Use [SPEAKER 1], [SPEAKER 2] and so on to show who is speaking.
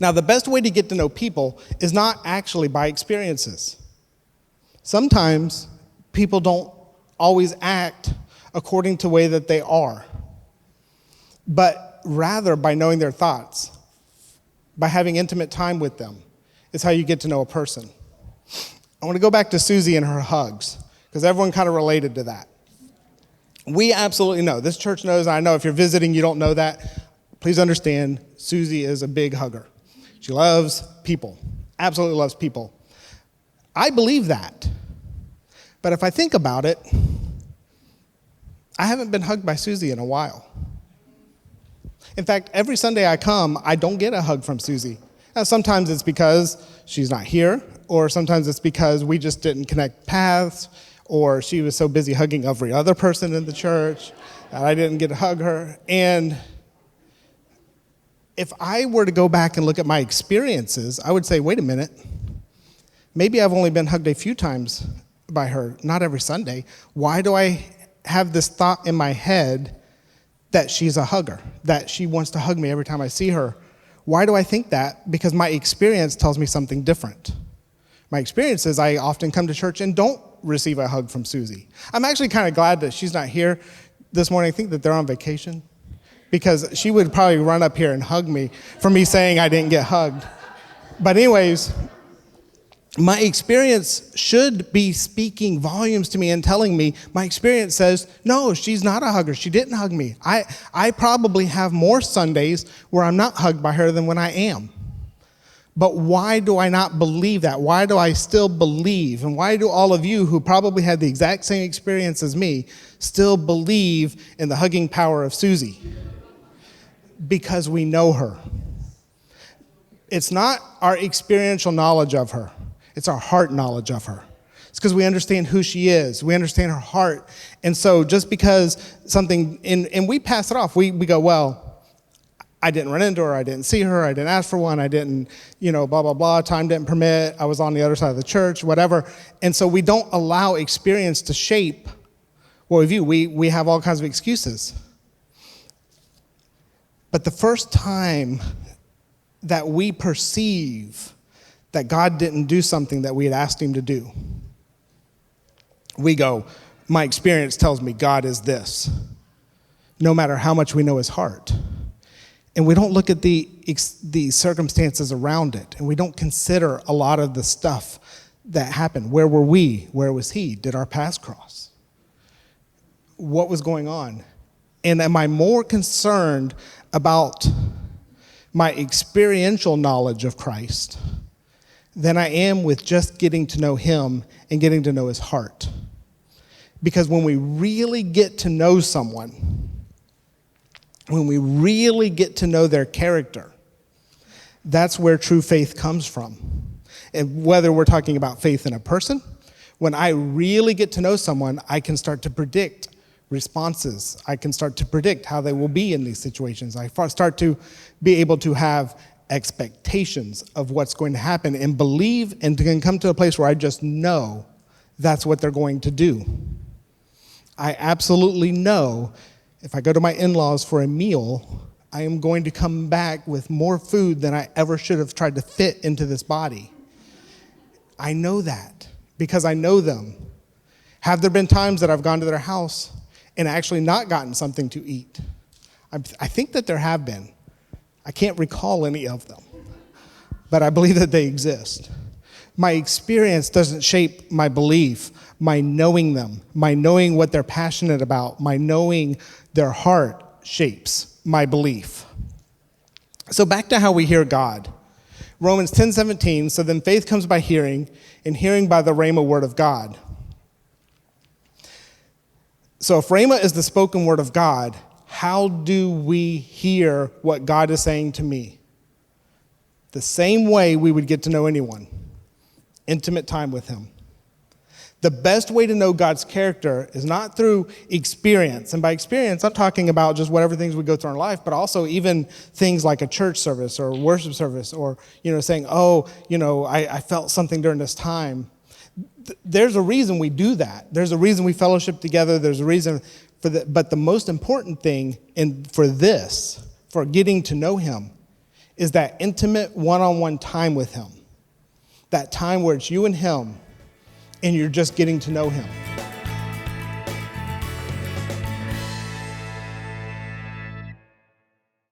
[SPEAKER 1] Now, the best way to get to know people is not actually by experiences. Sometimes people don't always act according to the way that they are, but rather by knowing their thoughts, by having intimate time with them, is how you get to know a person. I want to go back to Susie and her hugs, because everyone kind of related to that. We absolutely know. This church knows. I know if you're visiting, you don't know that. Please understand, Susie is a big hugger. She loves people, absolutely loves people. I believe that. But if I think about it, I haven't been hugged by Susie in a while. In fact, every Sunday I come, I don't get a hug from Susie. Now, sometimes it's because she's not here, or sometimes it's because we just didn't connect paths, or she was so busy hugging every other person in the church that I didn't get to hug her. And if I were to go back and look at my experiences, I would say, wait a minute, maybe I've only been hugged a few times by her, not every Sunday. Why do I have this thought in my head that she's a hugger, that she wants to hug me every time I see her? Why do I think that? Because my experience tells me something different. My experience is I often come to church and don't receive a hug from Susie. I'm actually kind of glad that she's not here this morning. I think that they're on vacation, because she would probably run up here and hug me for me saying I didn't get hugged. But anyways, my experience should be speaking volumes to me and telling me, my experience says, no, she's not a hugger. She didn't hug me. I probably have more Sundays where I'm not hugged by her than when I am. But why do I not believe that? Why do I still believe? And why do all of you who probably had the exact same experience as me still believe in the hugging power of Susie? Because we know her. It's not our experiential knowledge of her. It's our heart knowledge of her. It's because we understand who she is. We understand her heart. And so just because something, and we pass it off, we go, well, I didn't run into her, I didn't see her, I didn't ask for one, I didn't, blah, blah, blah, time didn't permit, I was on the other side of the church, whatever. And so we don't allow experience to shape what we view. We have all kinds of excuses. But the first time that we perceive that God didn't do something that we had asked him to do, we go, my experience tells me God is this, no matter how much we know his heart. And we don't look at the circumstances around it, and we don't consider a lot of the stuff that happened. Where were we? Where was he? Did our paths cross? What was going on? And am I more concerned about my experiential knowledge of Christ than I am with just getting to know him and getting to know his heart? Because when we really get to know someone, when we really get to know their character, that's where true faith comes from. And whether we're talking about faith in a person, when I really get to know someone, I can start to predict responses. I can start to predict how they will be in these situations. I start to be able to have expectations of what's going to happen and believe, and can come to a place where I just know that's what they're going to do. I absolutely know if I go to my in-laws for a meal, I am going to come back with more food than I ever should have tried to fit into this body. I know that because I know them. Have there been times that I've gone to their house and actually not gotten something to eat? I think that there have been. I can't recall any of them, but I believe that they exist. My experience doesn't shape my belief. My knowing them, my knowing what they're passionate about, my knowing their heart shapes my belief. So back to how we hear God. Romans 10:17, so then faith comes by hearing, and hearing by the rhema word of God. So if rhema is the spoken word of God, how do we hear what God is saying to me? The same way we would get to know anyone, intimate time with him. The best way to know God's character is not through experience. And by experience, I'm talking about just whatever things we go through in life, but also even things like a church service or worship service or, saying, I felt something during this time. There's a reason we do that. There's a reason we fellowship together. There's a reason for that. But the most important thing for getting to know him is that intimate one-on-one time with him. That time where it's you and him, and you're just getting to know him.